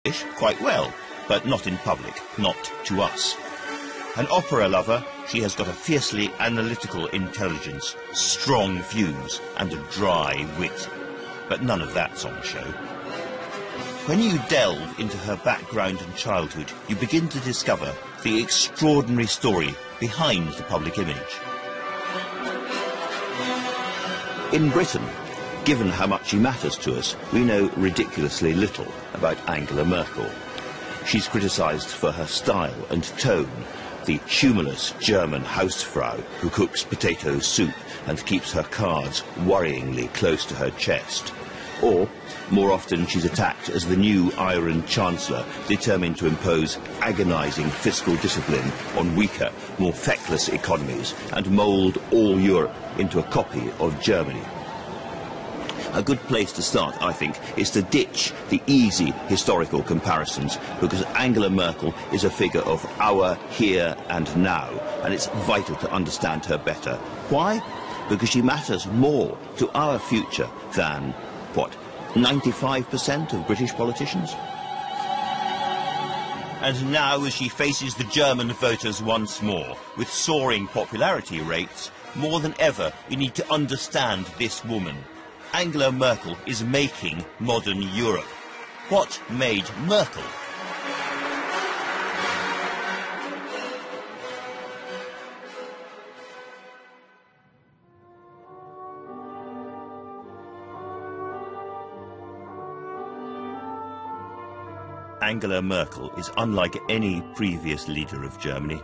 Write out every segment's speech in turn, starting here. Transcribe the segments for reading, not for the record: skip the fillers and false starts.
English quite well, but not in public, not to us. An opera lover, she has got a fiercely analytical intelligence, strong views, and a dry wit. But none of that's on show. When you delve into her background and childhood, you begin to discover the extraordinary story behind the public image. In Britain, given how much she matters to us, we know ridiculously little about Angela Merkel. She's criticised for her style and tone, the humorless German Hausfrau who cooks potato soup and keeps her cards worryingly close to her chest. Or, more often, she's attacked as the new Iron Chancellor, determined to impose agonising fiscal discipline on weaker, more feckless economies and mould all Europe into a copy of Germany. A good place to start, I think, is to ditch the easy historical comparisons, because Angela Merkel is a figure of our here and now, and it's vital to understand her better. Why? Because she matters more to our future than, what, 95% of British politicians? And now, as she faces the German voters once more, with soaring popularity rates, more than ever we need to understand this woman. Angela Merkel is making modern Europe. What made Merkel? Angela Merkel is unlike any previous leader of Germany.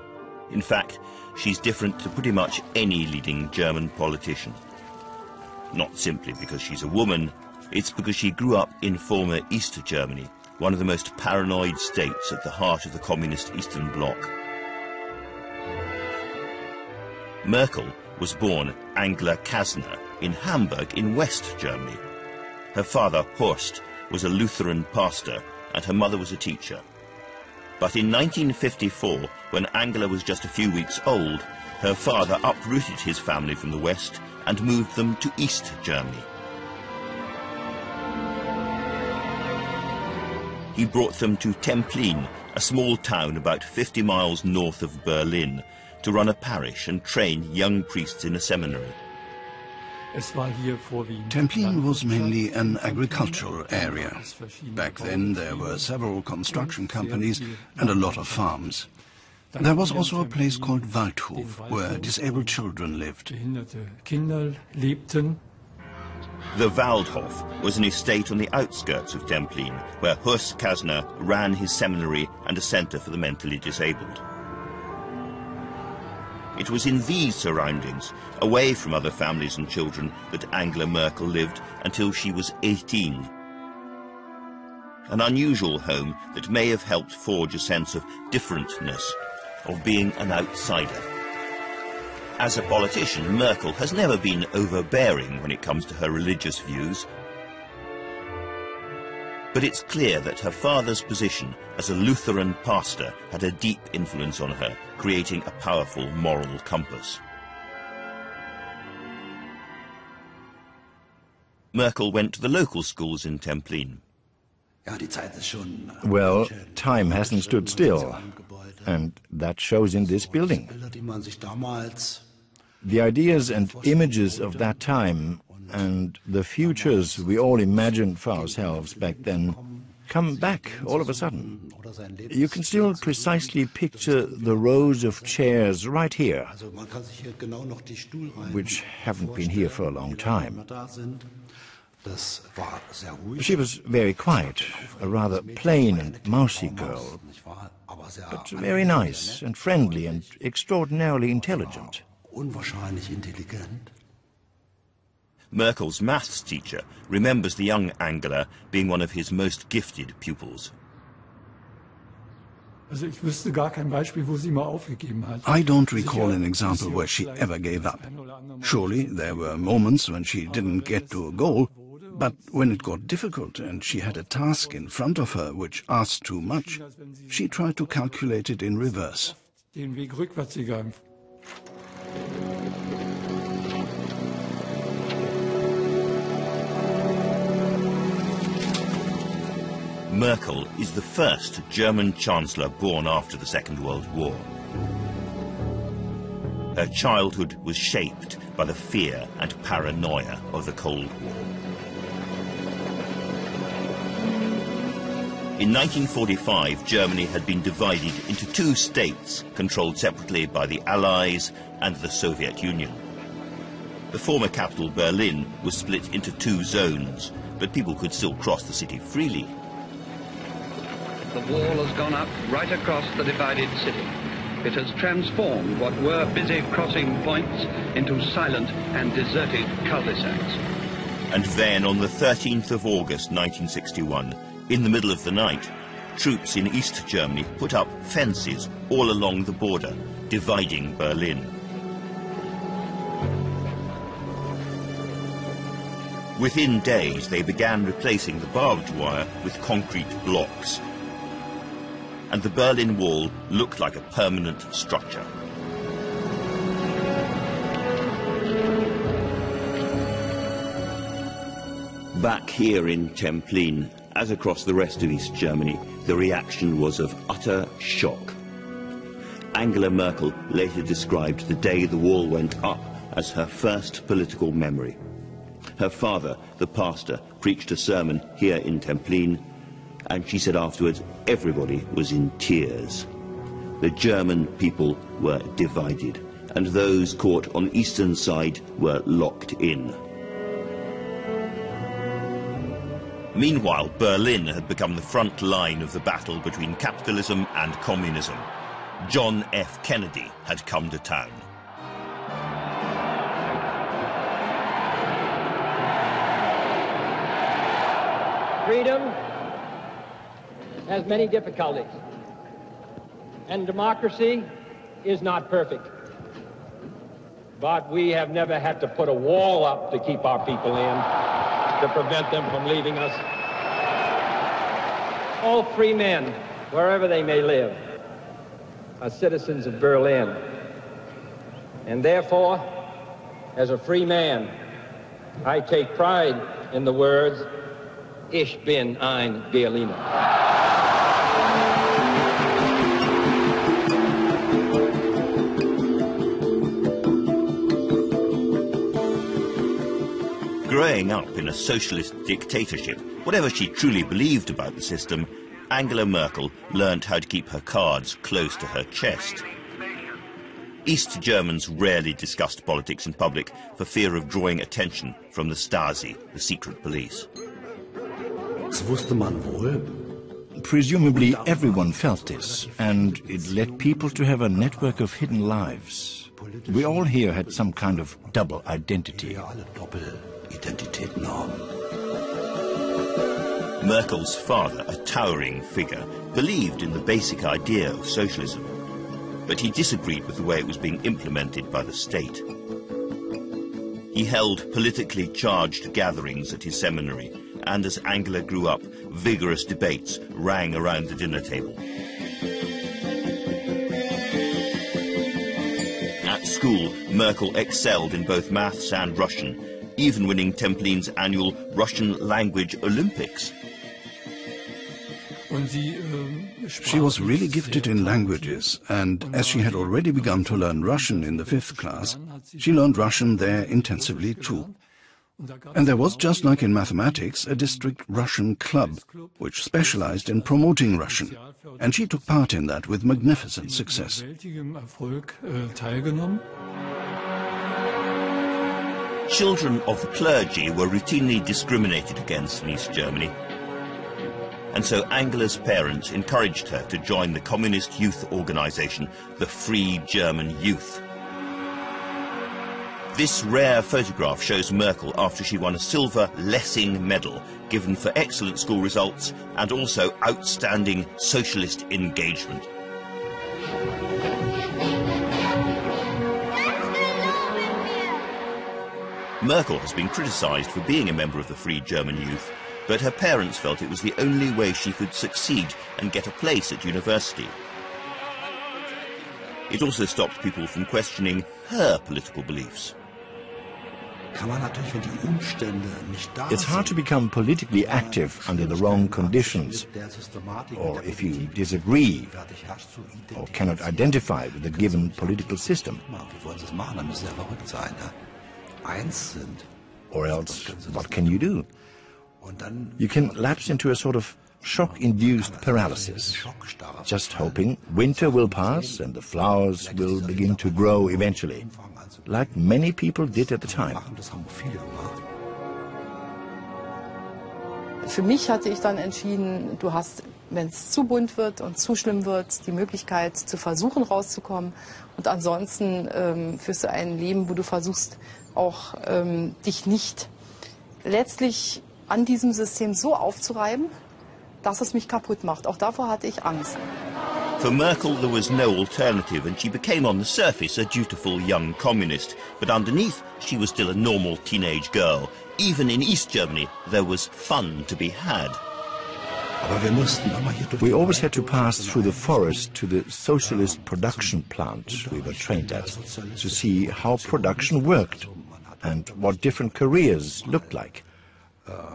In fact, she's different to pretty much any leading German politician. Not simply because she's a woman, it's because she grew up in former East Germany, one of the most paranoid states at the heart of the communist Eastern Bloc. Merkel was born Angela Kasner in Hamburg in West Germany. Her father, Horst, was a Lutheran pastor and her mother was a teacher. But in 1954, when Angela was just a few weeks old, her father uprooted his family from the West and moved them to East Germany. He brought them to Templin, a small town about 50 miles north of Berlin, to run a parish and train young priests in a seminary. Templin was mainly an agricultural area. Back then there were several construction companies and a lot of farms. There was also a place called Waldhof, where disabled children lived. The Waldhof was an estate on the outskirts of Templin, where Horst Kasner ran his seminary and a centre for the mentally disabled. It was in these surroundings, away from other families and children, that Angela Merkel lived until she was 18. An unusual home that may have helped forge a sense of differentness, of being an outsider. As a politician, Merkel has never been overbearing when it comes to her religious views. But it's clear that her father's position as a Lutheran pastor had a deep influence on her, creating a powerful moral compass. Merkel went to the local schools in Templin. Well, time hasn't stood still, and that shows in this building. The ideas and images of that time and the futures we all imagined for ourselves back then come back all of a sudden. You can still precisely picture the rows of chairs right here, which haven't been here for a long time. She was very quiet, a rather plain and mousy girl, but very nice and friendly and extraordinarily intelligent. Merkel's maths teacher remembers the young Angela being one of his most gifted pupils. I don't recall an example where she ever gave up. Surely there were moments when she didn't get to a goal, but when it got difficult and she had a task in front of her which asked too much, she tried to calculate it in reverse. Merkel is the first German Chancellor born after the Second World War. Her childhood was shaped by the fear and paranoia of the Cold War. In 1945, Germany had been divided into two states, controlled separately by the Allies and the Soviet Union. The former capital, Berlin, was split into two zones, but people could still cross the city freely. The wall has gone up right across the divided city. It has transformed what were busy crossing points into silent and deserted cul-de-sacs. And then, on the 13th of August 1961, in the middle of the night, troops in East Germany put up fences all along the border, dividing Berlin. Within days, they began replacing the barbed wire with concrete blocks, and the Berlin Wall looked like a permanent structure. Back here in Templin, as across the rest of East Germany, the reaction was of utter shock. Angela Merkel later described the day the wall went up as her first political memory. Her father, the pastor, preached a sermon here in Templin, and she said afterwards everybody was in tears. The German people were divided, and those caught on the eastern side were locked in. Meanwhile, Berlin had become the front line of the battle between capitalism and communism. John F. Kennedy had come to town. Freedom has many difficulties, and democracy is not perfect. But we have never had to put a wall up to keep our people in, to prevent them from leaving us. All free men, wherever they may live, are citizens of Berlin. And therefore, as a free man, I take pride in the words, Ich bin ein Berliner. Growing up in a socialist dictatorship, whatever she truly believed about the system, Angela Merkel learnt how to keep her cards close to her chest. East Germans rarely discussed politics in public for fear of drawing attention from the Stasi, the secret police. Presumably everyone felt this, and it led people to have a network of hidden lives. We all here had some kind of double identity. Merkel's father, a towering figure, believed in the basic idea of socialism, but he disagreed with the way it was being implemented by the state. He held politically charged gatherings at his seminary, and as Angela grew up, vigorous debates rang around the dinner table. At school, Merkel excelled in both maths and Russian, even winning Templin's annual Russian Language Olympics. She was really gifted in languages, and as she had already begun to learn Russian in the 5th class, she learned Russian there intensively too. And there was, just like in mathematics, a district Russian club, which specialized in promoting Russian, and she took part in that with magnificent success. Children of the clergy were routinely discriminated against in East Germany, and so Angela's parents encouraged her to join the communist youth organization, the Free German Youth. This rare photograph shows Merkel after she won a silver Lessing medal given for excellent school results and also outstanding socialist engagement. Merkel has been criticized for being a member of the Free German Youth, but her parents felt it was the only way she could succeed and get a place at university. It also stopped people from questioning her political beliefs. It's hard to become politically active under the wrong conditions, or if you disagree, or cannot identify with the given political system. Or else, what can you do? You can lapse into a sort of shock-induced paralysis, just hoping winter will pass and the flowers will begin to grow eventually, like many people did at the time. Für mich hatte ich dann entschieden, du hast, wenn es zu bunt wird und zu schlimm wird, die Möglichkeit zu versuchen rauszukommen. Und ansonsten führst du ein Leben, wo du versuchst auch dich nicht letztlich an diesem System so aufzureiben, dass es mich kaputt macht. Auch davor hatte ich Angst. For Merkel, there was no alternative, and she became on the surface a dutiful young communist. But underneath, she was still a normal teenage girl. Even in East Germany, there was fun to be had. We always had to pass through the forest to the socialist production plant we were trained at, to see how production worked and what different careers looked like.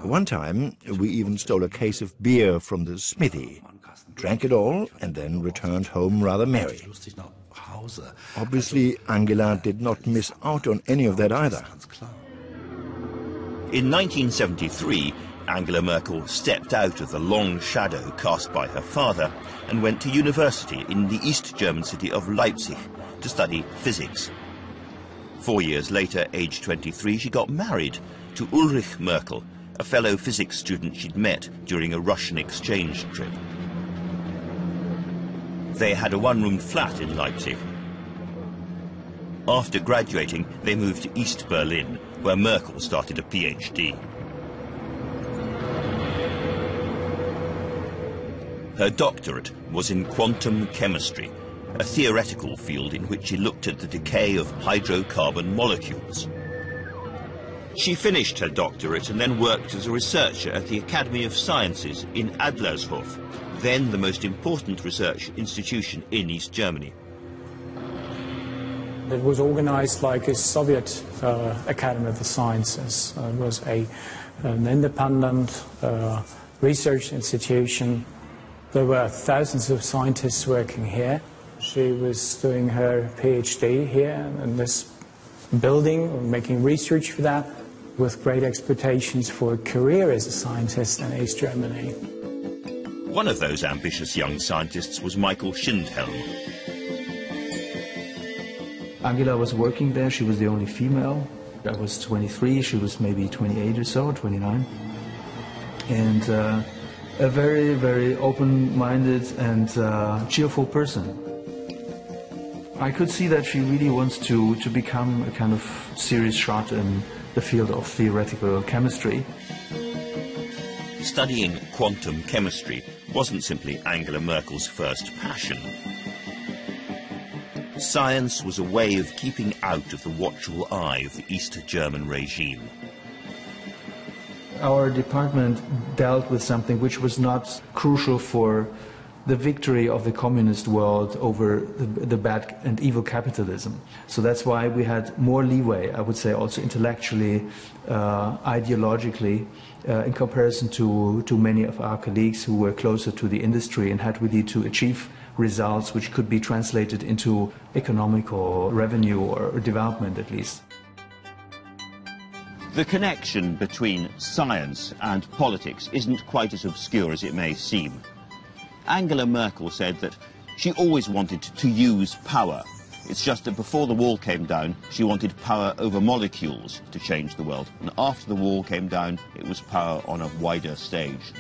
One time, we even stole a case of beer from the smithy, drank it all, and then returned home rather merry. Obviously, Angela did not miss out on any of that either. In 1973, Angela Merkel stepped out of the long shadow cast by her father and went to university in the East German city of Leipzig to study physics. 4 years later, aged 23, she got married to Ulrich Merkel, a fellow physics student she'd met during a Russian exchange trip. They had a one-room flat in Leipzig. After graduating, they moved to East Berlin, where Merkel started a PhD. Her doctorate was in quantum chemistry, a theoretical field in which she looked at the decay of hydrocarbon molecules. She finished her doctorate and then worked as a researcher at the Academy of Sciences in Adlershof, then the most important research institution in East Germany. It was organized like a Soviet Academy of the Sciences. It was an independent research institution. There were thousands of scientists working here. She was doing her PhD here in this building, making research for that, with great expectations for a career as a scientist in East Germany. One of those ambitious young scientists was Michael Schindhelm. Angela was working there. She was the only female. I was 23, she was maybe 28 or so, 29. And a very, very open-minded and cheerful person. I could see that she really wants to become a kind of serious shot in the field of theoretical chemistry. Studying quantum chemistry wasn't simply Angela Merkel's first passion. Science was a way of keeping out of the watchful eye of the East German regime. Our department dealt with something which was not crucial for the victory of the communist world over the bad and evil capitalism. So that's why we had more leeway, I would say, also intellectually, ideologically, in comparison to many of our colleagues who were closer to the industry and had really to achieve results which could be translated into economical revenue or development at least. The connection between science and politics isn't quite as obscure as it may seem. Angela Merkel said that she always wanted to use power. It's just that before the wall came down, she wanted power over molecules to change the world. And after the wall came down, it was power on a wider stage.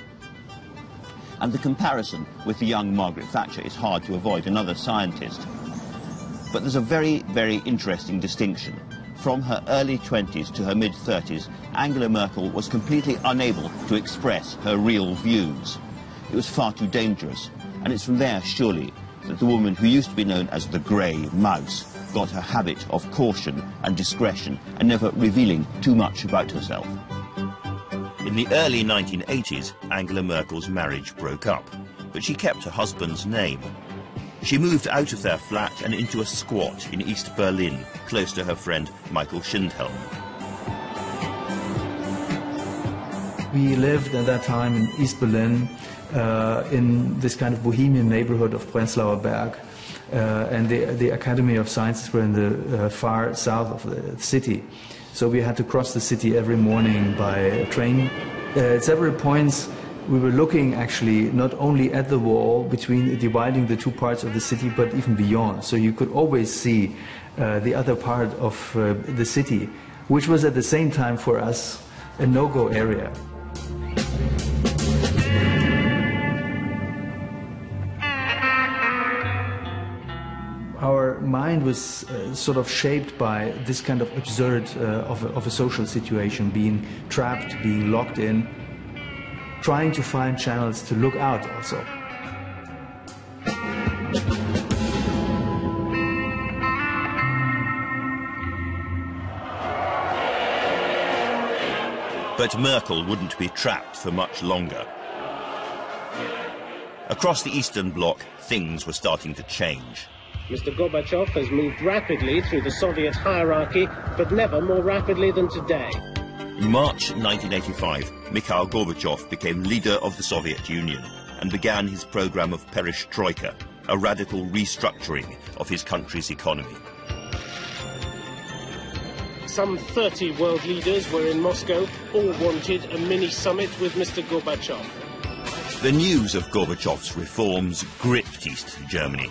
And the comparison with the young Margaret Thatcher is hard to avoid, another scientist. But there's a very, very interesting distinction. From her early 20s to her mid-30s, Angela Merkel was completely unable to express her real views. It was far too dangerous, and it's from there, surely, that the woman who used to be known as the grey mouse got her habit of caution and discretion and never revealing too much about herself. In the early 1980s, Angela Merkel's marriage broke up, but she kept her husband's name. She moved out of their flat and into a squat in East Berlin, close to her friend Michael Schindhelm. We lived at that time in East Berlin, in this kind of bohemian neighborhood of Prenzlauer Berg, and the Academy of Sciences were in the far south of the city. So we had to cross the city every morning by train. At several points we were looking actually not only at the wall dividing the two parts of the city, but even beyond. So you could always see the other part of the city, which was at the same time for us a no-go area. Our mind was sort of shaped by this kind of absurd of a social situation, being trapped, being locked in, trying to find channels to look out also. But Merkel wouldn't be trapped for much longer. Across the Eastern Bloc, things were starting to change. Mr. Gorbachev has moved rapidly through the Soviet hierarchy, but never more rapidly than today. In March 1985, Mikhail Gorbachev became leader of the Soviet Union and began his program of perestroika, a radical restructuring of his country's economy. Some 30 world leaders were in Moscow, all wanted a mini-summit with Mr. Gorbachev. The news of Gorbachev's reforms gripped East Germany.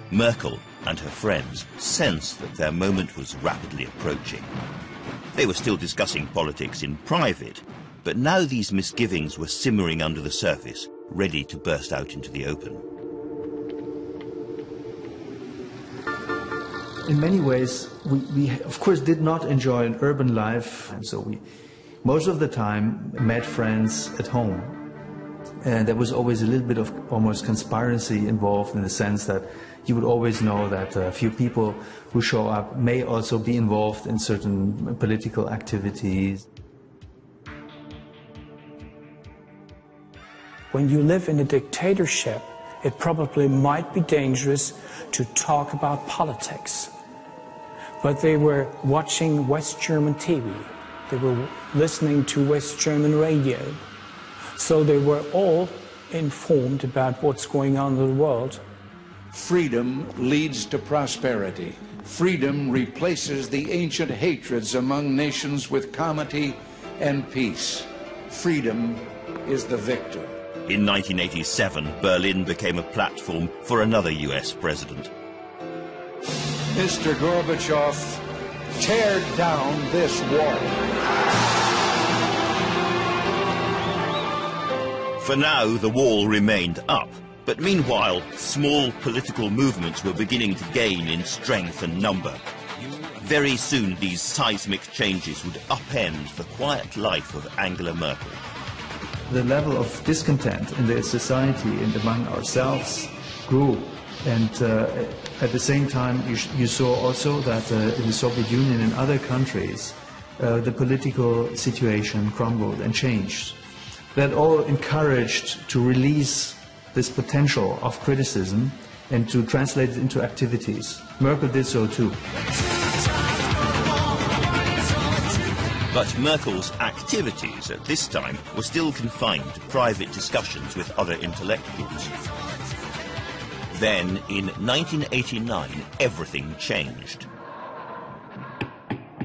Merkel and her friends sensed that their moment was rapidly approaching. They were still discussing politics in private, but now these misgivings were simmering under the surface, ready to burst out into the open. In many ways, we of course did not enjoy an urban life, and so we most of the time met friends at home. And there was always a little bit of almost conspiracy involved, in the sense that you would always know that a few people who show up may also be involved in certain political activities. When you live in a dictatorship, it probably might be dangerous to talk about politics. But they were watching West German TV. They were listening to West German radio. So they were all informed about what's going on in the world. Freedom leads to prosperity. Freedom replaces the ancient hatreds among nations with comity and peace. Freedom is the victor. In 1987, Berlin became a platform for another US president. Mr. Gorbachev, tear down this wall. For now, the wall remained up. But meanwhile, small political movements were beginning to gain in strength and number. Very soon, these seismic changes would upend the quiet life of Angela Merkel. The level of discontent in the society and among ourselves grew. And at the same time, you saw also that in the Soviet Union and other countries, the political situation crumbled and changed. That all encouraged to release this potential of criticism and to translate it into activities. Merkel did so too. But Merkel's activities at this time were still confined to private discussions with other intellectuals. Then, in 1989, everything changed.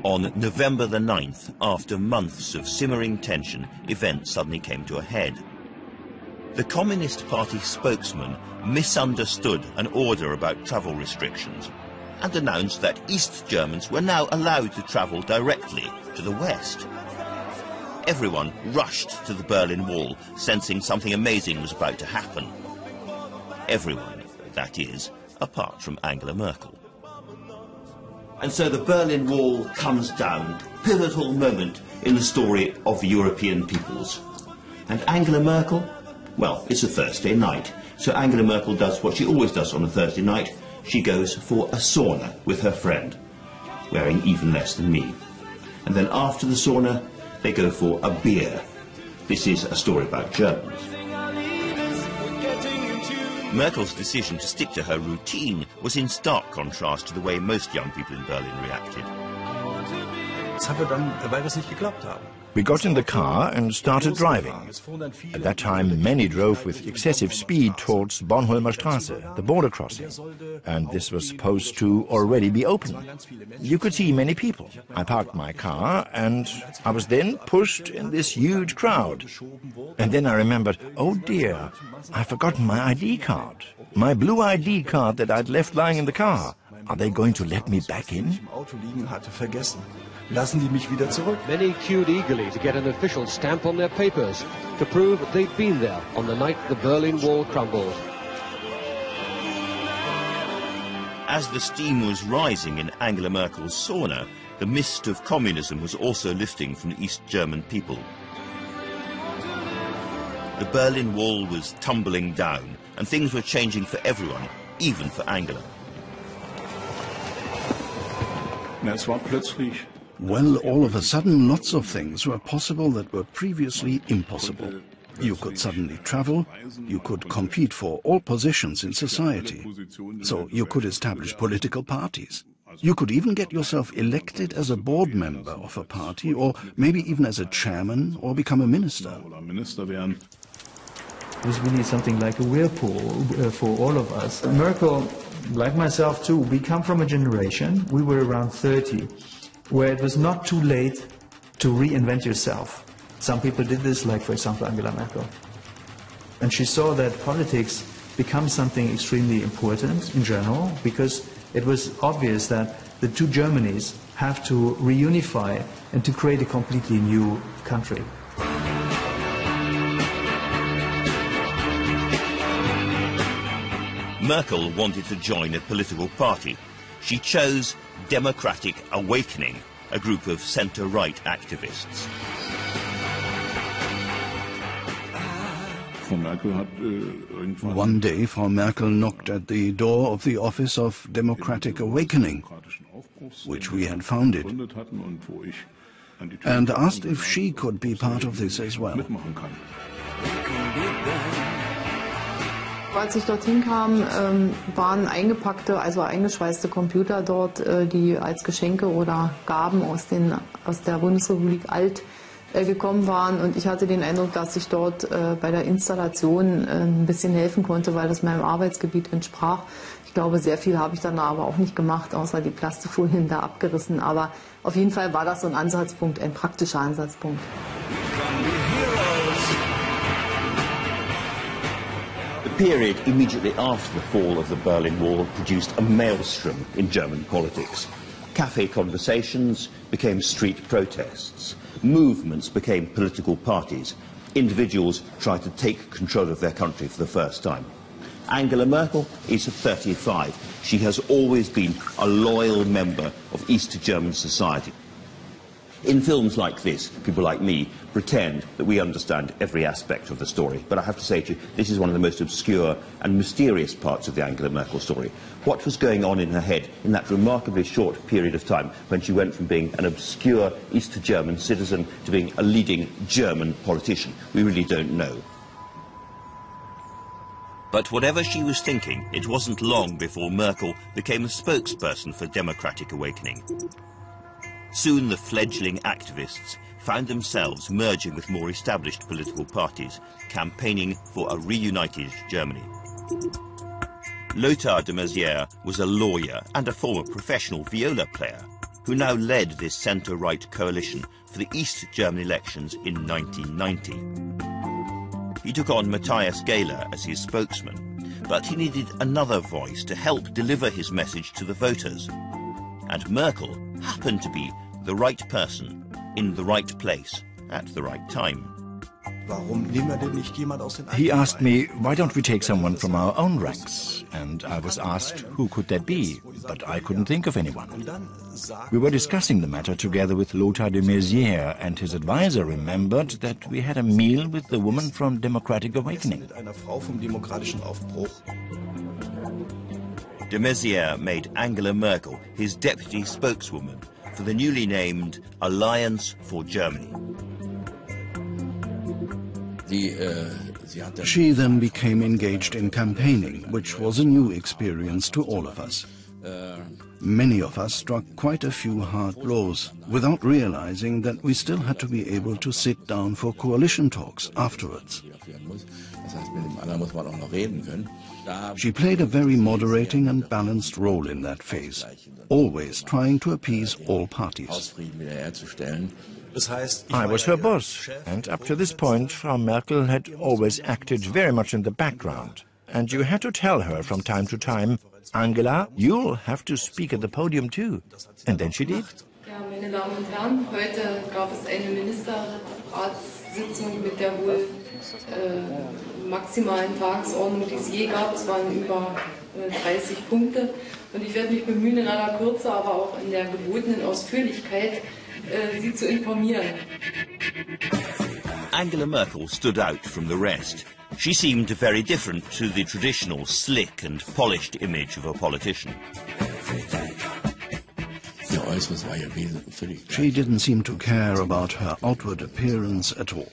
On November the 9th, after months of simmering tension, events suddenly came to a head. The Communist Party spokesman misunderstood an order about travel restrictions and announced that East Germans were now allowed to travel directly to the West. Everyone rushed to the Berlin Wall, sensing something amazing was about to happen. Everyone, that is, apart from Angela Merkel. And so the Berlin Wall comes down, pivotal moment in the story of the European peoples. And Angela Merkel? Well, it's a Thursday night, so Angela Merkel does what she always does on a Thursday night. She goes for a sauna with her friend, wearing even less than me. And then after the sauna, they go for a beer. This is a story about Germans. Merkel's decision to stick to her routine was in stark contrast to the way most young people in Berlin reacted. We got in the car and started driving. At that time, many drove with excessive speed towards Bornholmer Straße, the border crossing, and this was supposed to already be open. You could see many people. I parked my car and I was then pushed in this huge crowd. And then I remembered, oh dear, I've forgotten my ID card. My blue ID card that I'd left lying in the car. Are they going to let me back in? Many queued eagerly to get an official stamp on their papers to prove that they'd been there on the night the Berlin Wall crumbled. As the steam was rising in Angela Merkel's sauna, the mist of communism was also lifting from the East German people. The Berlin Wall was tumbling down, and things were changing for everyone, even for Angela. Well, all of a sudden, lots of things were possible that were previously impossible. You could suddenly travel, you could compete for all positions in society. So you could establish political parties. You could even get yourself elected as a board member of a party, or maybe even as a chairman, or become a minister. It was really something like a whirlpool for all of us. Merkel, like myself too, we come from a generation, we were around 30, where it was not too late to reinvent yourself. Some people did this, like for example Angela Merkel. And she saw that politics become something extremely important in general, because it was obvious that the two Germanys have to reunify and to create a completely new country. Merkel wanted to join a political party. She chose Democratic Awakening, a group of centre-right activists. One day, Frau Merkel knocked at the door of the office of Democratic Awakening, which we had founded, and asked if she could be part of this as well. Als ich dorthin kam, waren eingepackte, also eingeschweißte Computer dort, die als Geschenke oder Gaben aus der Bundesrepublik alt gekommen waren. Und ich hatte den Eindruck, dass ich dort bei der Installation ein bisschen helfen konnte, weil das meinem Arbeitsgebiet entsprach. Ich glaube, sehr viel habe ich dann aber auch nicht gemacht, außer die Plastikfolien da abgerissen. Aber auf jeden Fall war das so ein Ansatzpunkt, ein praktischer Ansatzpunkt. The period immediately after the fall of the Berlin Wall produced a maelstrom in German politics. Cafe conversations became street protests. Movements became political parties. Individuals tried to take control of their country for the first time. Angela Merkel is 35. She has always been a loyal member of East German society. In films like this, people like me pretend that we understand every aspect of the story. But I have to say to you, this is one of the most obscure and mysterious parts of the Angela Merkel story. What was going on in her head in that remarkably short period of time when she went from being an obscure East German citizen to being a leading German politician? We really don't know. But whatever she was thinking, it wasn't long before Merkel became a spokesperson for Democratic Awakening. Soon the fledgling activists found themselves merging with more established political parties, campaigning for a reunited Germany. Lothar de Maizière was a lawyer and a former professional viola player who now led this centre-right coalition for the East German elections in 1990. He took on Matthias Gehler as his spokesman, but he needed another voice to help deliver his message to the voters. And Merkel happened to be the right person in the right place at the right time. He asked me, why don't we take someone from our own ranks? And I was asked, who could that be? But I couldn't think of anyone. We were discussing the matter together with Lothar de Maizière, and his advisor remembered that we had a meal with the woman from Democratic Awakening. De Maizière made Angela Merkel his deputy spokeswoman for the newly named Alliance for Germany. She then became engaged in campaigning, which was a new experience to all of us. many of us struck quite a few hard blows without realizing that we still had to be able to sit down for coalition talks afterwards. She played a very moderating and balanced role in that phase, always trying to appease all parties. I was her boss, and up to this point, Frau Merkel had always acted very much in the background. And you had to tell her from time to time, Angela, you'll have to speak at the podium too. And then she did. Ja, meine Damen und Herren, heute gab es eine Ministerratssitzung mit der wohl maximalen Tagesordnung, die es je gab. Es waren über 30 Punkte. Und ich werde mich bemühen, in aller Kürze, aber auch in der gebotenen Ausführlichkeit, Sie zu informieren. Angela Merkel stood out from the rest. She seemed very different to the traditional slick and polished image of a politician. She didn't seem to care about her outward appearance at all.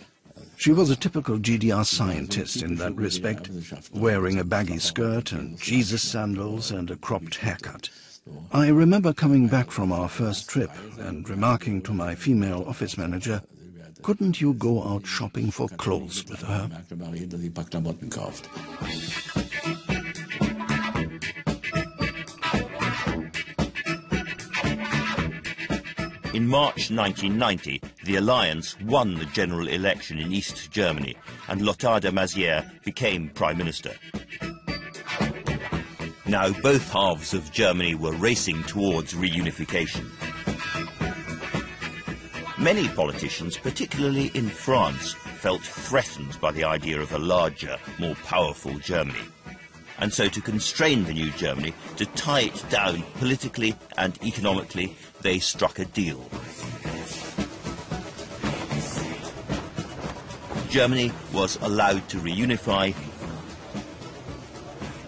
She was a typical GDR scientist in that respect, wearing a baggy skirt and Jesus sandals and a cropped haircut. I remember coming back from our first trip and remarking to my female office manager, couldn't you go out shopping for clothes with her? In March 1990, the alliance won the general election in East Germany, and Lothar de Maizière became Prime Minister. Now both halves of Germany were racing towards reunification. Many politicians, particularly in France, felt threatened by the idea of a larger, more powerful Germany. And so to constrain the new Germany, to tie it down politically and economically, they struck a deal. Germany was allowed to reunify,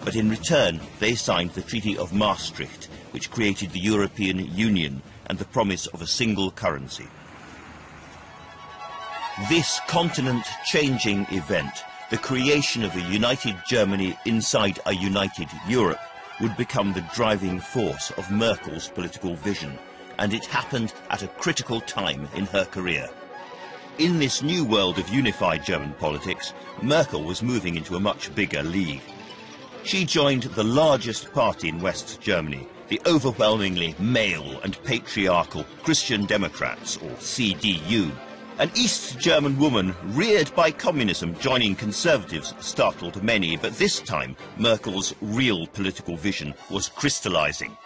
but in return they signed the Treaty of Maastricht, which created the European Union and the promise of a single currency. This continent-changing event, the creation of a united Germany inside a united Europe, would become the driving force of Merkel's political vision, and it happened at a critical time in her career. In this new world of unified German politics, Merkel was moving into a much bigger league. She joined the largest party in West Germany, the overwhelmingly male and patriarchal Christian Democrats, or CDU. An East German woman reared by communism joining conservatives startled many, but this time Merkel's real political vision was crystallizing.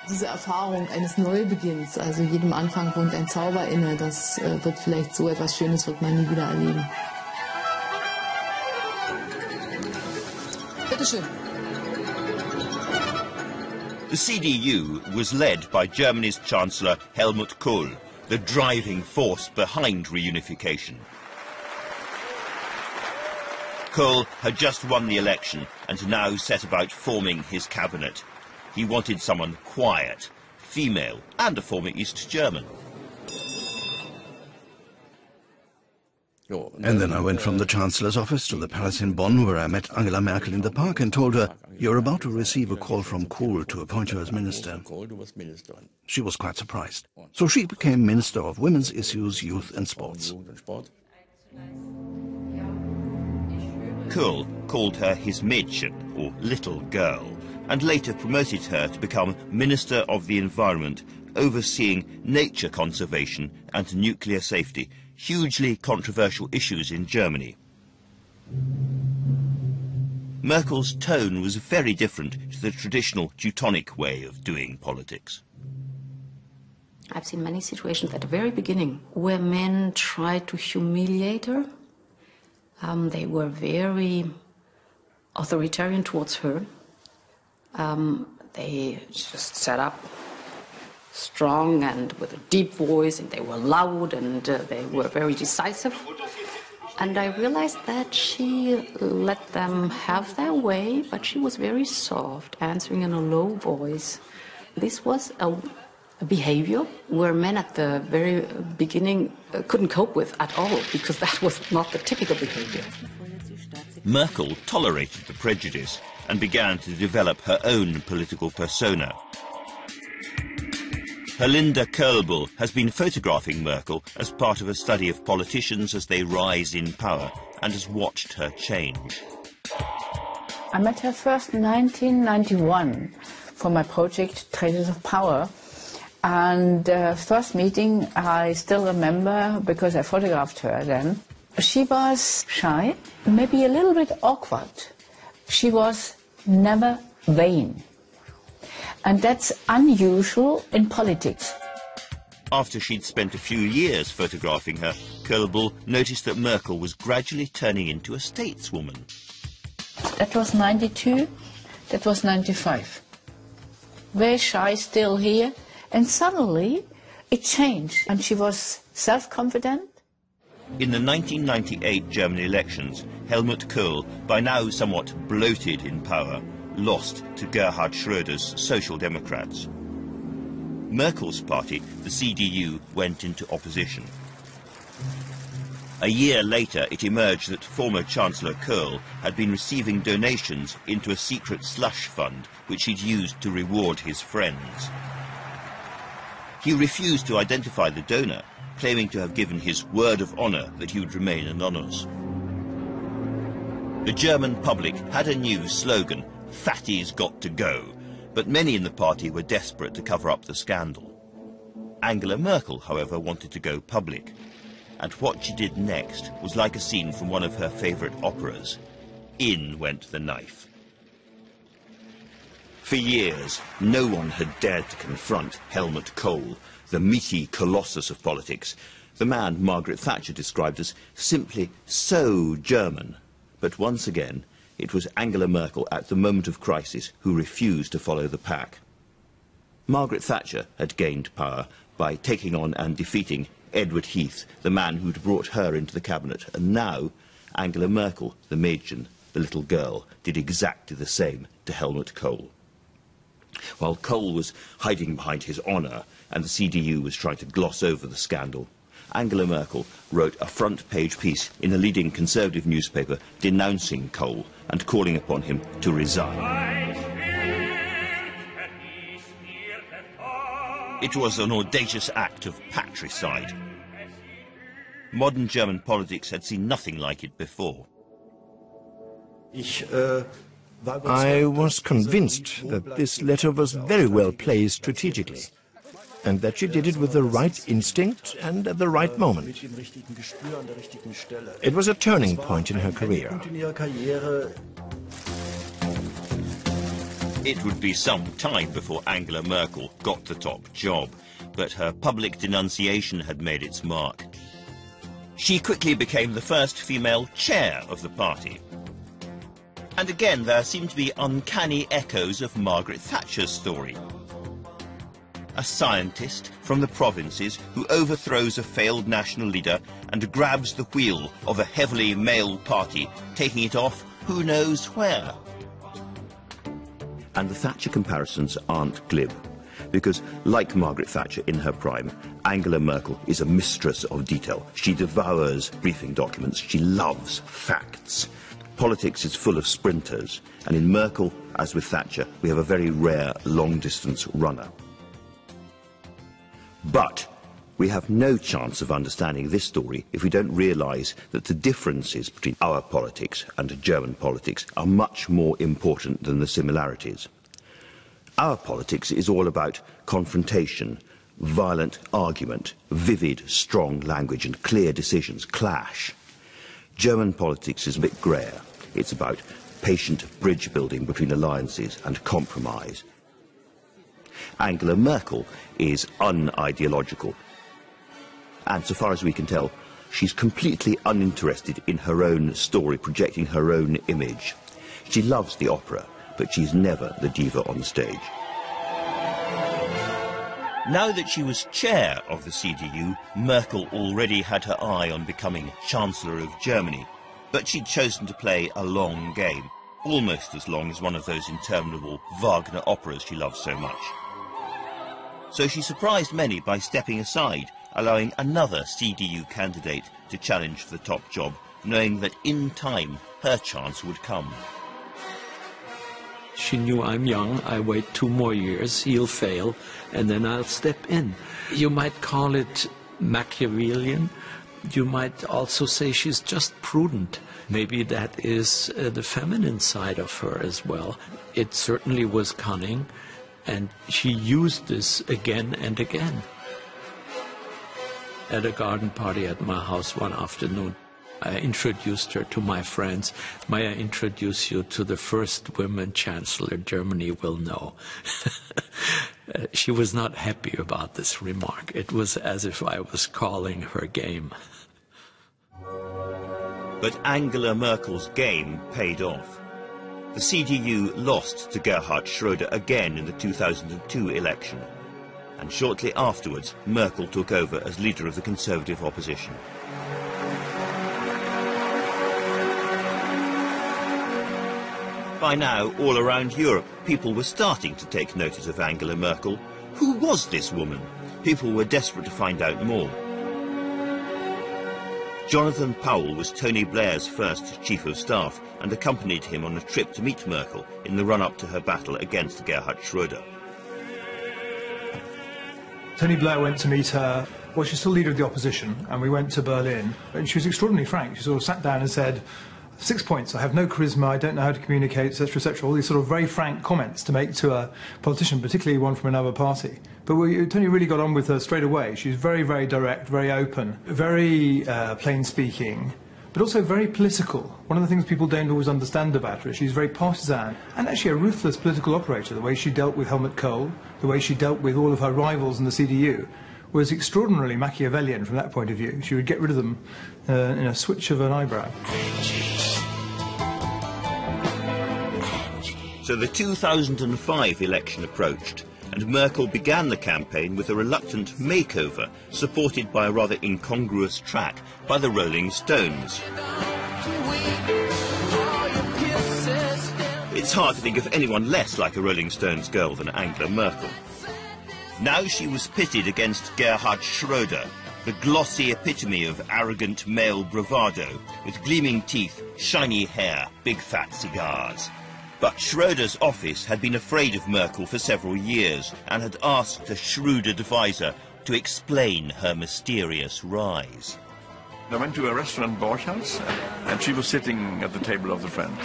Diese Erfahrung eines Neubeginns, also jedem Anfang wohnt ein Zauber inne, das wird vielleicht so etwas Schönes wird man nie wieder erleben. Bitte schön. The CDU was led by Germany's Chancellor Helmut Kohl, the driving force behind reunification. Kohl had just won the election and now set about forming his cabinet. He wanted someone quiet, female, and a former East German. And then I went from the Chancellor's office to the palace in Bonn, where I met Angela Merkel in the park and told her, "You're about to receive a call from Kohl to appoint you as minister." She was quite surprised. So she became Minister of Women's Issues, Youth and Sports. Kohl called her his Mädchen, or little girl, and later promoted her to become Minister of the Environment, overseeing nature conservation and nuclear safety, hugely controversial issues in Germany. Merkel's tone was very different to the traditional Teutonic way of doing politics. I've seen many situations at the very beginning where men tried to humiliate her. They were very authoritarian towards her. They just sat up strong and with a deep voice, and they were loud, and they were very decisive. And I realized that she let them have their way, but she was very soft, answering in a low voice. This was a behavior where men at the very beginning couldn't cope with at all, because that was not the typical behavior. Merkel tolerated the prejudice and began to develop her own political persona. Herlinda Köhlbuhl has been photographing Merkel as part of a study of politicians as they rise in power and has watched her change. I met her first in 1991 for my project Traces of Power. And first meeting I still remember because I photographed her then. She was shy, maybe a little bit awkward. She was never vain. And that's unusual in politics. After she'd spent a few years photographing her, Köhlbuhl noticed that Merkel was gradually turning into a stateswoman. That was 92, that was 95. Very shy still here, and suddenly it changed, and she was self-confident. In the 1998 German elections, Helmut Kohl, by now somewhat bloated in power, lost to Gerhard Schröder's Social Democrats. Merkel's party, the CDU, went into opposition. A year later, it emerged that former Chancellor Kohl had been receiving donations into a secret slush fund which he'd used to reward his friends. He refused to identify the donor, claiming to have given his word of honor that he would remain anonymous. The German public had a new slogan, "Fatty's got to go," but many in the party were desperate to cover up the scandal. Angela Merkel, however, wanted to go public, and what she did next was like a scene from one of her favorite operas. In went the knife. For years, no one had dared to confront Helmut Kohl, the meaty colossus of politics, the man Margaret Thatcher described as simply so German. But once again, it was Angela Merkel at the moment of crisis who refused to follow the pack. Margaret Thatcher had gained power by taking on and defeating Edward Heath, the man who'd brought her into the cabinet, and now Angela Merkel, the Mädchen, the little girl, did exactly the same to Helmut Kohl. While Kohl was hiding behind his honour and the CDU was trying to gloss over the scandal, Angela Merkel wrote a front-page piece in a leading conservative newspaper denouncing Kohl and calling upon him to resign. It was an audacious act of patricide. Modern German politics had seen nothing like it before. I was convinced that this letter was very well placed strategically, and that she did it with the right instinct and at the right moment. It was a turning point in her career. It would be some time before Angela Merkel got the top job, but her public denunciation had made its mark. She quickly became the first female chair of the party. And again, there seemed to be uncanny echoes of Margaret Thatcher's story. A scientist from the provinces who overthrows a failed national leader and grabs the wheel of a heavily male party, taking it off who knows where. And the Thatcher comparisons aren't glib, because like Margaret Thatcher in her prime, Angela Merkel is a mistress of detail. She devours briefing documents. She loves facts. Politics is full of sprinters, and in Merkel, as with Thatcher, we have a very rare long-distance runner. But we have no chance of understanding this story if we don't realise that the differences between our politics and German politics are much more important than the similarities. Our politics is all about confrontation, violent argument, vivid, strong language and clear decisions, clash. German politics is a bit greyer. It's about patient bridge building between alliances and compromise. Angela Merkel is unideological. And so far as we can tell, she's completely uninterested in her own story, projecting her own image. She loves the opera, but she's never the diva on stage. Now that she was chair of the CDU, Merkel already had her eye on becoming Chancellor of Germany. But she'd chosen to play a long game, almost as long as one of those interminable Wagner operas she loves so much. So she surprised many by stepping aside, allowing another CDU candidate to challenge for the top job, knowing that in time her chance would come. She knew I'm young, I wait 2 more years, he'll fail, and then I'll step in. You might call it Machiavellian. You might also say she's just prudent. Maybe that is the feminine side of her as well. It certainly was cunning, and she used this again and again. At a garden party at my house one afternoon, I introduced her to my friends. May I introduce you to the first women chancellor Germany will know? She was not happy about this remark. It was as if I was calling her game. But Angela Merkel's game paid off. The CDU lost to Gerhard Schröder again in the 2002 election. And shortly afterwards, Merkel took over as leader of the Conservative opposition. By now, all around Europe, people were starting to take notice of Angela Merkel. Who was this woman? People were desperate to find out more. Jonathan Powell was Tony Blair's first chief of staff and accompanied him on a trip to meet Merkel in the run-up to her battle against Gerhard Schröder. Tony Blair went to meet her. Well, she's still leader of the opposition, and we went to Berlin. And she was extraordinarily frank. She sort of sat down and said, 6 points: I have no charisma, I don't know how to communicate, etc., etc. All these sort of very frank comments to make to a politician, particularly one from another party. But Tony really got on with her straight away. She's very, very direct, very open, very plain-speaking, but also very political. One of the things people don't always understand about her is she's very partisan and actually a ruthless political operator. The way she dealt with Helmut Kohl, the way she dealt with all of her rivals in the CDU, was extraordinarily Machiavellian from that point of view. She would get rid of them in a switch of an eyebrow. So the 2005 election approached, and Merkel began the campaign with a reluctant makeover, supported by a rather incongruous track by the Rolling Stones. It's hard to think of anyone less like a Rolling Stones girl than Angela Merkel. Now she was pitted against Gerhard Schröder, the glossy epitome of arrogant male bravado, with gleaming teeth, shiny hair, big fat cigars. But Schröder's office had been afraid of Merkel for several years and had asked a shrewd advisor to explain her mysterious rise. I went to a restaurant, Borchhaus, and she was sitting at the table of the friends.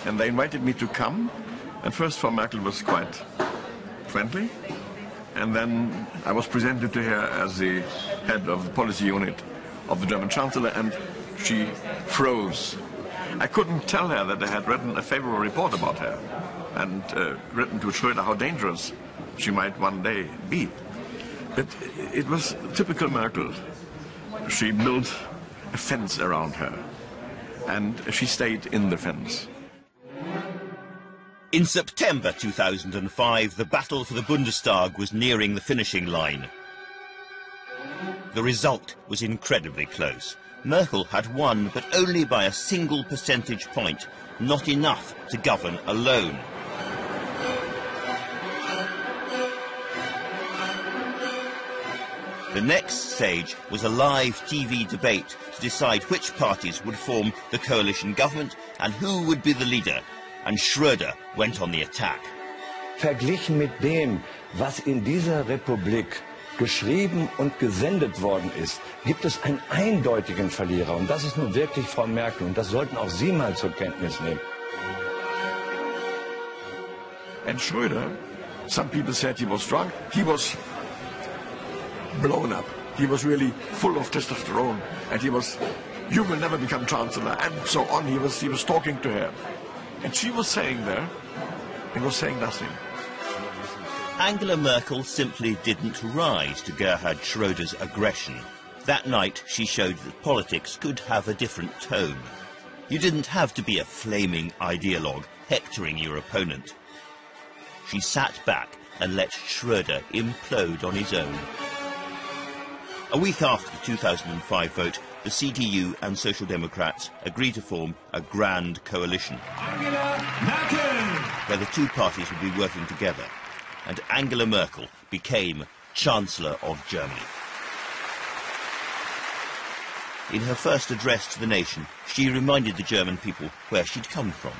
And they invited me to come, and first Frau Merkel was quite friendly. And then I was presented to her as the head of the policy unit of the German Chancellor, and she froze. I couldn't tell her that I had written a favorable report about her and written to Schröder how dangerous she might one day be. But it was typical Merkel. She built a fence around her, and she stayed in the fence. In September 2005, the battle for the Bundestag was nearing the finishing line. The result was incredibly close. Merkel had won, but only by a single percentage point, not enough to govern alone. The next stage was a live TV debate to decide which parties would form the coalition government and who would be the leader. And Schröder went on the attack. Verglichen mit dem, was in dieser Republik geschrieben und gesendet worden ist, gibt es einen eindeutigen Verlierer. Und das ist nun wirklich Frau Merkel. Und das sollten auch Sie mal zur Kenntnis nehmen. And Schröder, some people said he was drunk. He was blown up. He was really full of testosterone. And he was, you will never become chancellor. And so on. He was talking to her. And she was saying there, he was saying nothing. Angela Merkel simply didn't rise to Gerhard Schröder's aggression. That night she showed that politics could have a different tone. You didn't have to be a flaming ideologue hectoring your opponent. She sat back and let Schröder implode on his own. A week after the 2005 vote, the CDU and Social Democrats agreed to form a grand coalition, where the two parties would be working together. And Angela Merkel became Chancellor of Germany. In her first address to the nation, she reminded the German people where she'd come from.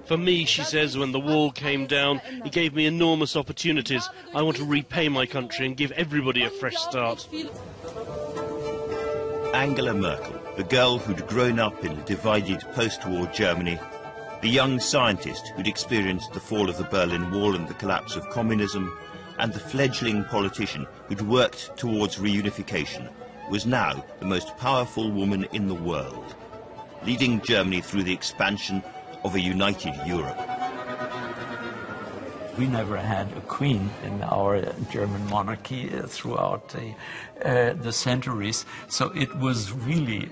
For me, she says, when the wall came down, it gave me enormous opportunities. I want to repay my country and give everybody a fresh start. Angela Merkel, the girl who'd grown up in a divided post-war Germany, the young scientist who'd experienced the fall of the Berlin Wall and the collapse of communism, and the fledgling politician who'd worked towards reunification, was now the most powerful woman in the world, leading Germany through the expansion of a united Europe. We never had a queen in our German monarchy throughout the centuries, so it was really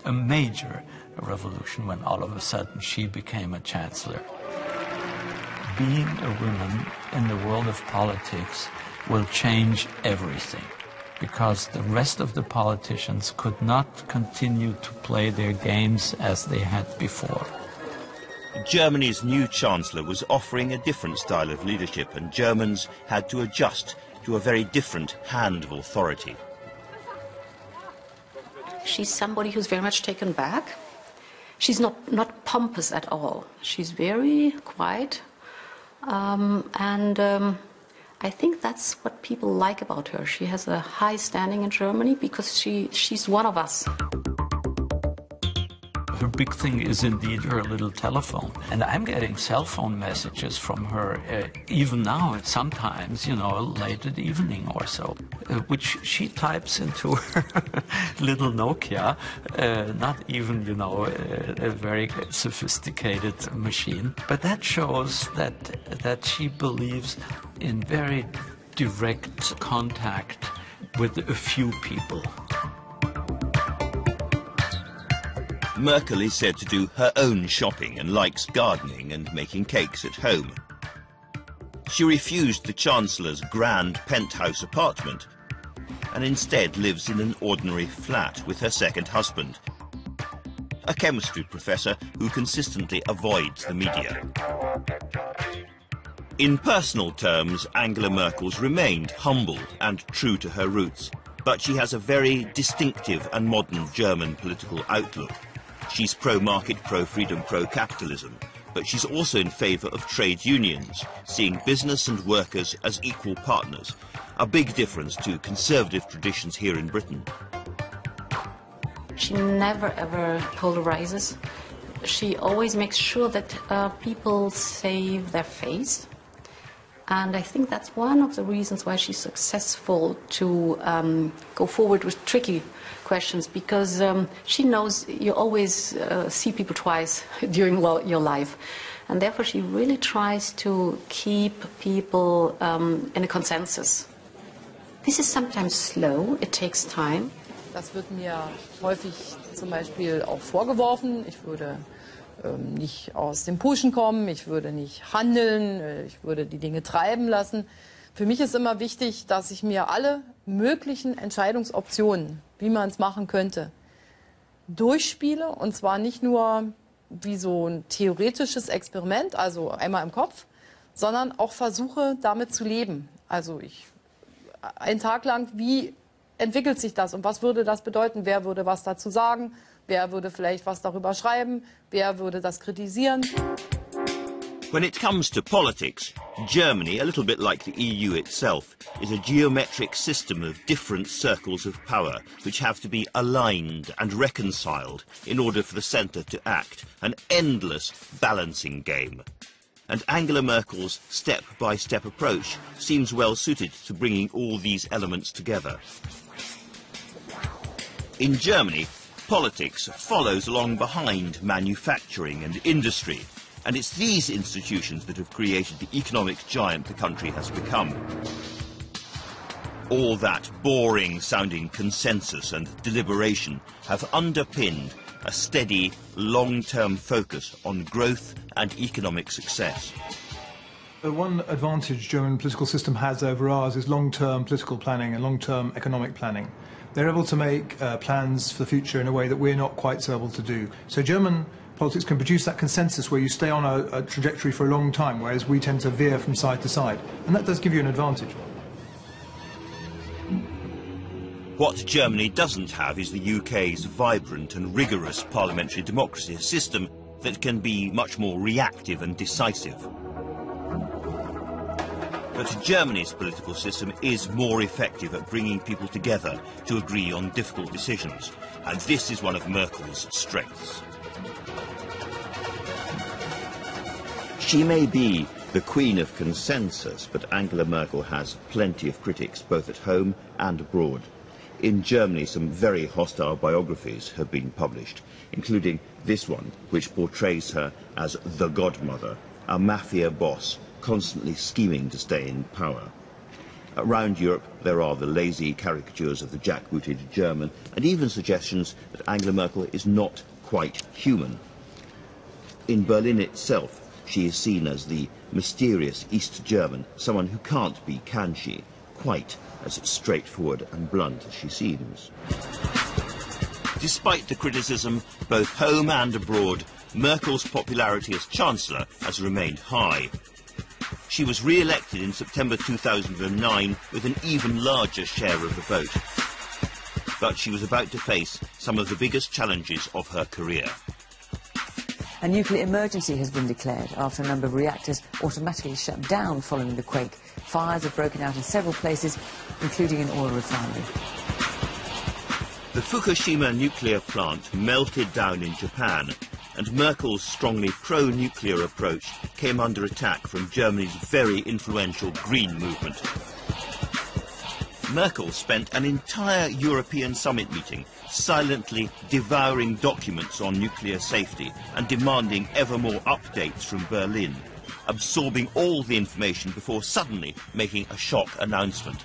a major revolution when all of a sudden she became a chancellor. Being a woman in the world of politics will change everything, because the rest of the politicians could not continue to play their games as they had before. Germany's new chancellor was offering a different style of leadership, and Germans had to adjust to a very different hand of authority. She's somebody who's very much taken back. She's not pompous at all. She's very quiet, and I think that's what people like about her. She has a high standing in Germany because she's one of us. Her big thing is indeed her little telephone. And I'm getting cell phone messages from her even now, sometimes, you know, late at evening or so, which she types into her little Nokia, not even, you know, a very sophisticated machine. But that shows that she believes in very direct contact with a few people. Merkel is said to do her own shopping and likes gardening and making cakes at home. She refused the Chancellor's grand penthouse apartment and instead lives in an ordinary flat with her second husband, a chemistry professor who consistently avoids the media. In personal terms, Angela Merkel's remained humble and true to her roots, but she has a very distinctive and modern German political outlook. She's pro-market, pro-freedom, pro-capitalism, but she's also in favour of trade unions, seeing business and workers as equal partners, a big difference to conservative traditions here in Britain. She never ever polarizes. She always makes sure that people save their face. And I think that's one of the reasons why she's successful to go forward with tricky questions, because she knows you always see people twice during your life. And therefore she really tries to keep people in a consensus. This is sometimes slow, it takes time. Das wird mir häufig zum Beispiel auch vorgeworfen. Ich würde nicht aus dem Pushen kommen, ich würde nicht handeln, ich würde die Dinge treiben lassen. Für mich ist immer wichtig, dass ich mir alle möglichen Entscheidungsoptionen, wie man es machen könnte, durchspiele. Und zwar nicht nur wie so ein theoretisches Experiment, also einmal im Kopf, sondern auch versuche, damit zu leben. Also einen Tag lang, wie entwickelt sich das und was würde das bedeuten? Wer würde was dazu sagen? Wer würde vielleicht was darüber schreiben? Wer würde das kritisieren? When it comes to politics, Germany, a little bit like the EU itself, is a geometric system of different circles of power which have to be aligned and reconciled in order for the centre to act, an endless balancing game. And Angela Merkel's step-by-step approach seems well suited to bringing all these elements together. In Germany, politics follows along behind manufacturing and industry, and it's these institutions that have created the economic giant the country has become. All that boring-sounding consensus and deliberation have underpinned a steady, long-term focus on growth and economic success. The one advantage German political system has over ours is long-term political planning and long-term economic planning. They're able to make plans for the future in a way that we're not quite so able to do. So German politics can produce that consensus where you stay on a trajectory for a long time, whereas we tend to veer from side to side. And that does give you an advantage. What Germany doesn't have is the UK's vibrant and rigorous parliamentary democracy system, that can be much more reactive and decisive. But Germany's political system is more effective at bringing people together to agree on difficult decisions, and this is one of Merkel's strengths. She may be the queen of consensus, but Angela Merkel has plenty of critics, both at home and abroad. In Germany, some very hostile biographies have been published, including this one, which portrays her as the godmother, a mafia boss constantly scheming to stay in power. Around Europe, there are the lazy caricatures of the jackbooted German, and even suggestions that Angela Merkel is not quite human. In Berlin itself, she is seen as the mysterious East German, someone who can't be, can she, quite as straightforward and blunt as she seems. Despite the criticism, both home and abroad, Merkel's popularity as Chancellor has remained high. She was re-elected in September 2009 with an even larger share of the vote. But she was about to face some of the biggest challenges of her career. A nuclear emergency has been declared after a number of reactors automatically shut down following the quake. Fires have broken out in several places, including an oil refinery. The Fukushima nuclear plant melted down in Japan, and Merkel's strongly pro-nuclear approach came under attack from Germany's very influential Green movement. Merkel spent an entire European summit meeting silently devouring documents on nuclear safety and demanding ever more updates from Berlin, absorbing all the information before suddenly making a shock announcement.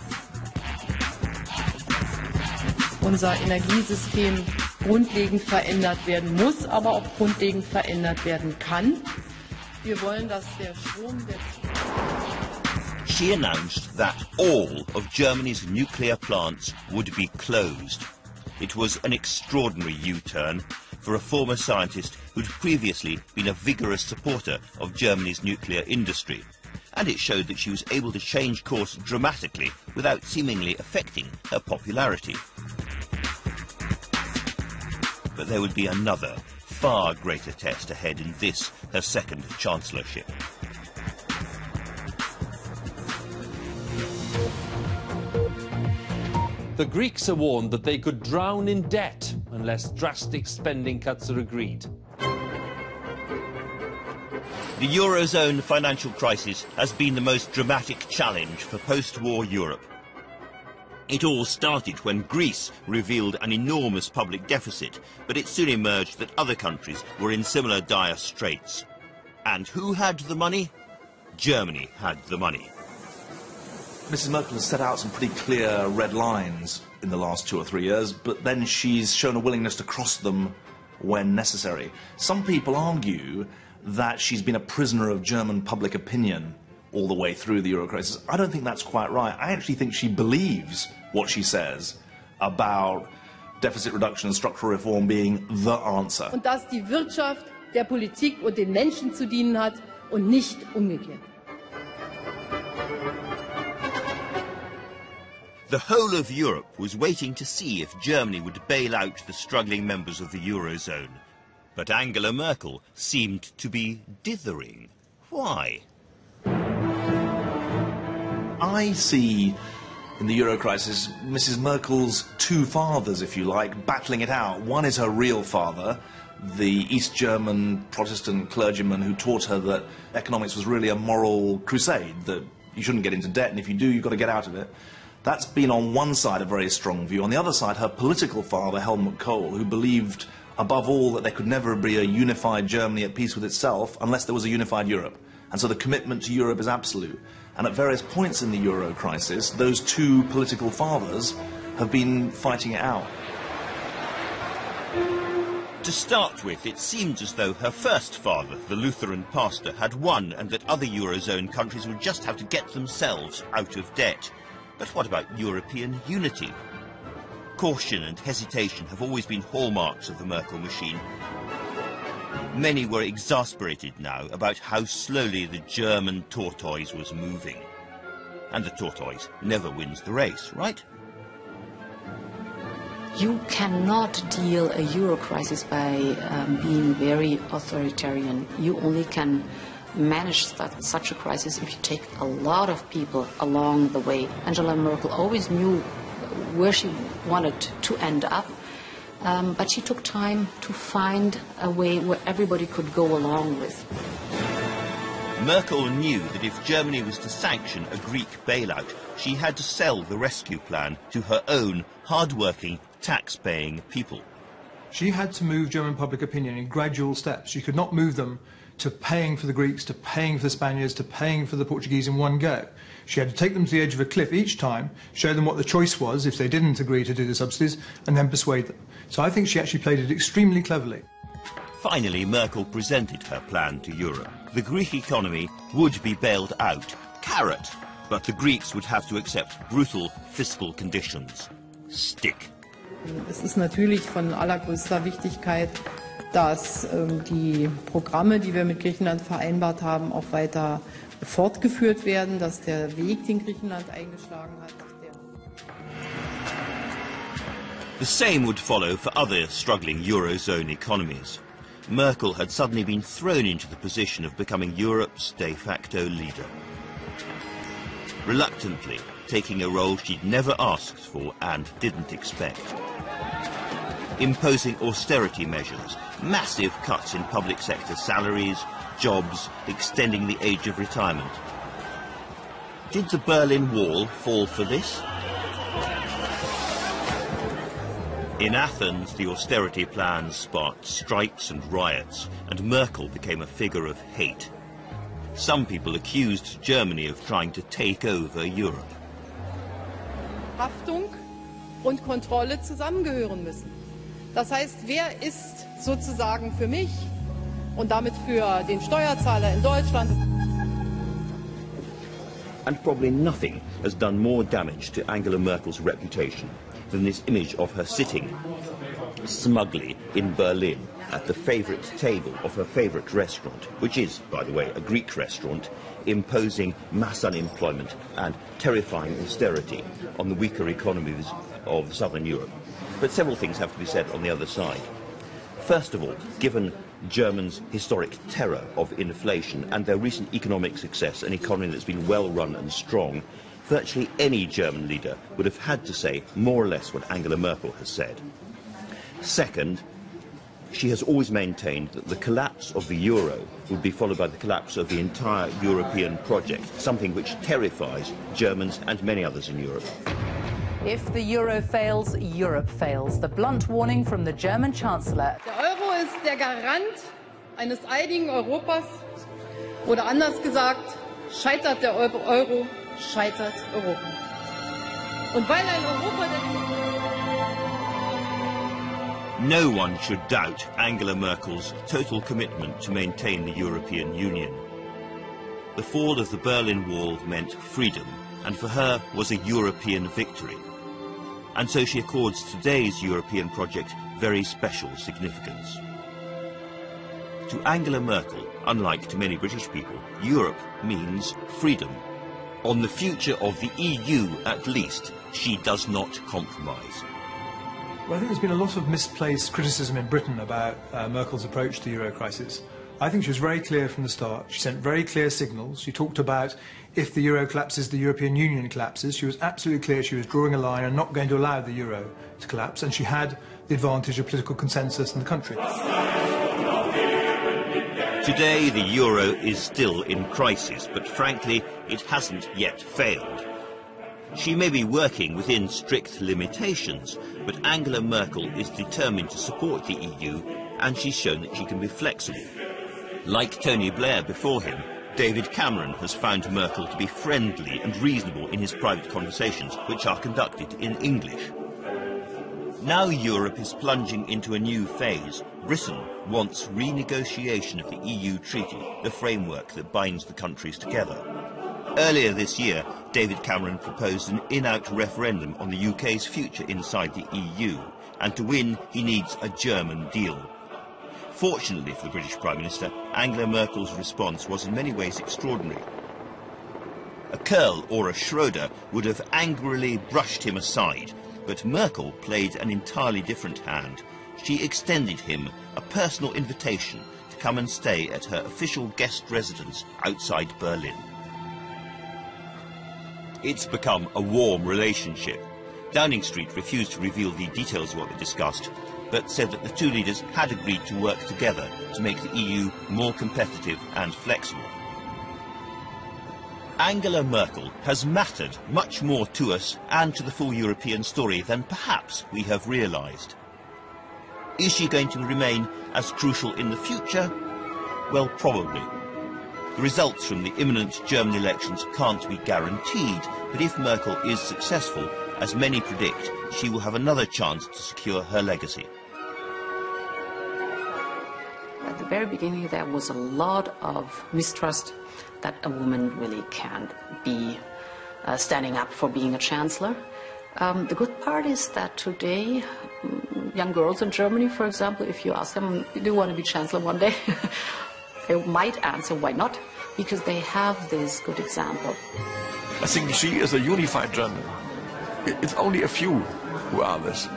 Unser Energiesystem grundlegend verändert werden muss, aber auch grundlegend verändert werden kann. Wir wollen, dass der Strom der She announced that all of Germany's nuclear plants would be closed. It was an extraordinary U-turn for a former scientist who'd previously been a vigorous supporter of Germany's nuclear industry. And it showed that she was able to change course dramatically without seemingly affecting her popularity. But there would be another, far greater test ahead in this, her second chancellorship. The Greeks are warned that they could drown in debt unless drastic spending cuts are agreed. The Eurozone financial crisis has been the most dramatic challenge for post-war Europe. It all started when Greece revealed an enormous public deficit, but it soon emerged that other countries were in similar dire straits. And who had the money? Germany had the money. Mrs. Merkel has set out some pretty clear red lines in the last 2 or 3 years, but then she's shown a willingness to cross them when necessary. Some people argue that she's been a prisoner of German public opinion all the way through the Euro crisis. I don't think that's quite right. I actually think she believes what she says about deficit reduction and structural reform being the answer. Und dass die Wirtschaft der Politik und den Menschen zu dienen hat und nicht umgekehrt. The whole of Europe was waiting to see if Germany would bail out the struggling members of the Eurozone. But Angela Merkel seemed to be dithering. Why? I see in the Euro crisis Mrs. Merkel's two fathers, if you like, battling it out. One is her real father, the East German Protestant clergyman who taught her that economics was really a moral crusade, that you shouldn't get into debt, and if you do, you've got to get out of it. That's been on one side a very strong view. On the other side, her political father, Helmut Kohl, who believed above all that there could never be a unified Germany at peace with itself unless there was a unified Europe. And so the commitment to Europe is absolute. And at various points in the Euro crisis, those two political fathers have been fighting it out. To start with, it seems as though her first father, the Lutheran pastor, had won and that other Eurozone countries would just have to get themselves out of debt. But what about European unity? Caution and hesitation have always been hallmarks of the Merkel machine. Many were exasperated now about how slowly the German tortoise was moving. And the tortoise never wins the race, right? You cannot deal a euro crisis by being very authoritarian. You only can manage such a crisis if you take a lot of people along the way. Angela Merkel always knew where she wanted to end up, but she took time to find a way where everybody could go along with. Merkel knew that if Germany was to sanction a Greek bailout, she had to sell the rescue plan to her own hard-working, tax-paying people. She had to move German public opinion in gradual steps. She could not move them to paying for the Greeks, to paying for the Spaniards, to paying for the Portuguese in one go. She had to take them to the edge of a cliff each time, show them what the choice was if they didn't agree to do the subsidies, and then persuade them. So I think she actually played it extremely cleverly. Finally, Merkel presented her plan to Europe. The Greek economy would be bailed out, carrot, but the Greeks would have to accept brutal fiscal conditions, stick. Es ist natürlich von allergrößter Wichtigkeit, dass die Programme, die wir mit Griechenland vereinbart haben, auch weiter fortgeführt werden, dass der Weg, den Griechenland eingeschlagen hat. The same would follow for other struggling Eurozone economies. Merkel had suddenly been thrown into the position of becoming Europe's de facto leader. Reluctantly, taking a role she'd never asked for and didn't expect. Imposing austerity measures, massive cuts in public sector salaries, jobs, extending the age of retirement. Did the Berlin Wall fall for this? In Athens, the austerity plans sparked strikes and riots, and Merkel became a figure of hate. Some people accused Germany of trying to take over Europe. Haftung und Kontrolle zusammengehören müssen. Das heißt, wer ist sozusagen für mich und damit für den Steuerzahler in Deutschland? And probably nothing has done more damage to Angela Merkel's reputation than this image of her sitting smugly in Berlin at the favourite table of her favourite restaurant, which is, by the way, a Greek restaurant, imposing mass unemployment and terrifying austerity on the weaker economies of southern Europe. But several things have to be said on the other side. First of all, given Germans' historic terror of inflation and their recent economic success, an economy that's been well run and strong, virtually any German leader would have had to say more or less what Angela Merkel has said. Second, she has always maintained that the collapse of the euro would be followed by the collapse of the entire European project, something which terrifies Germans and many others in Europe. If the euro fails, Europe fails. The blunt warning from the German Chancellor. Der Euro ist der Garant eines einigen Europas. Oder anders gesagt, scheitert der Euro, scheitert Europa. Und weil ein Europa No one should doubt Angela Merkel's total commitment to maintain the European Union. The fall of the Berlin Wall meant freedom, and for her was a European victory. And so she accords today's European project very special significance. To Angela Merkel, unlike to many British people, Europe means freedom. On the future of the EU, at least, she does not compromise. Well, I think there's been a lot of misplaced criticism in Britain about Merkel's approach to the euro crisis. I think she was very clear from the start. She sent very clear signals. She talked about if the euro collapses, the European Union collapses. She was absolutely clear she was drawing a line and not going to allow the euro to collapse, and she had the advantage of political consensus in the country. Today, the euro is still in crisis, but frankly, it hasn't yet failed. She may be working within strict limitations, but Angela Merkel is determined to support the EU, and she's shown that she can be flexible. Like Tony Blair before him, David Cameron has found Merkel to be friendly and reasonable in his private conversations, which are conducted in English. Now Europe is plunging into a new phase. Britain wants renegotiation of the EU treaty, the framework that binds the countries together. Earlier this year, David Cameron proposed an in-out referendum on the UK's future inside the EU, and to win he needs a German deal. Fortunately for the British Prime Minister, Angela Merkel's response was in many ways extraordinary. A Kerl or a Schroeder would have angrily brushed him aside, But Merkel played an entirely different hand. She extended him a personal invitation to come and stay at her official guest residence outside Berlin. It's become a warm relationship. Downing Street refused to reveal the details of what they discussed, but said that the two leaders had agreed to work together to make the EU more competitive and flexible. Angela Merkel has mattered much more to us and to the full European story than perhaps we have realised. Is she going to remain as crucial in the future? Well, probably. The results from the imminent German elections can't be guaranteed, but if Merkel is successful, as many predict, she will have another chance to secure her legacy. At the very beginning, there was a lot of mistrust that a woman really can't be standing up for being a chancellor. The good part is that today, young girls in Germany, for example, if you ask them, do you want to be chancellor one day? They might answer, why not? Because they have this good example. I think she is a unified German. It's only a few who are this.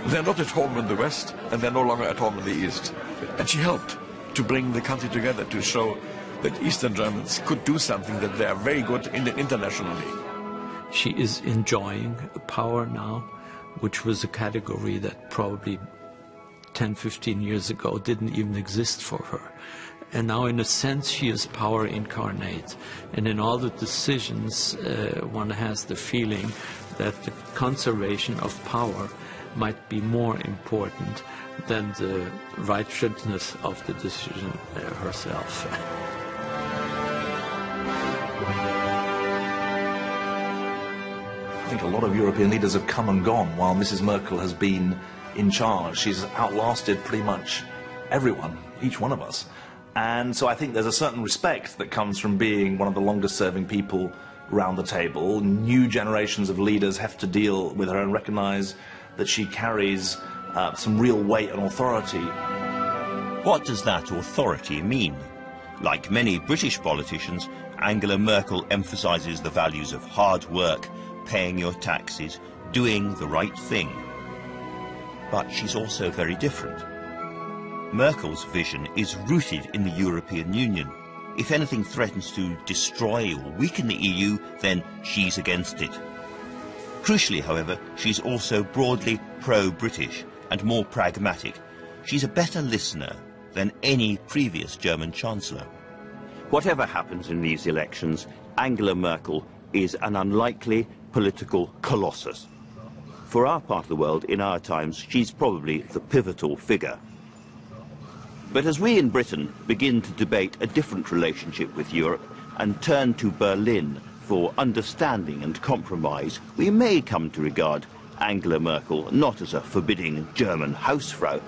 They're not at home in the West, and they're no longer at home in the East. And she helped to bring the country together, to show that Eastern Germans could do something, that they are very good in internationally. She is enjoying power now, which was a category that probably 10, 15 years ago didn't even exist for her. And now, in a sense, she is power incarnate. And in all the decisions, one has the feeling that the conservation of power might be more important than the righteousness of the decision herself. I think a lot of European leaders have come and gone while Mrs. Merkel has been in charge. She's outlasted pretty much everyone, each one of us. And so I think there's a certain respect that comes from being one of the longest serving people around the table. New generations of leaders have to deal with her and recognise that she carries some real weight and authority. What does that authority mean? Like many British politicians, Angela Merkel emphasises the values of hard work, paying your taxes, doing the right thing. But she's also very different. Merkel's vision is rooted in the European Union. If anything threatens to destroy or weaken the EU, then she's against it. Crucially, however, she's also broadly pro-British and more pragmatic. She's a better listener than any previous German chancellor. Whatever happens in these elections, Angela Merkel is an unlikely political colossus. For our part of the world, in our times, she's probably the pivotal figure. But as we in Britain begin to debate a different relationship with Europe and turn to Berlin for understanding and compromise, we may come to regard Angela Merkel not as a forbidding German Hausfrau,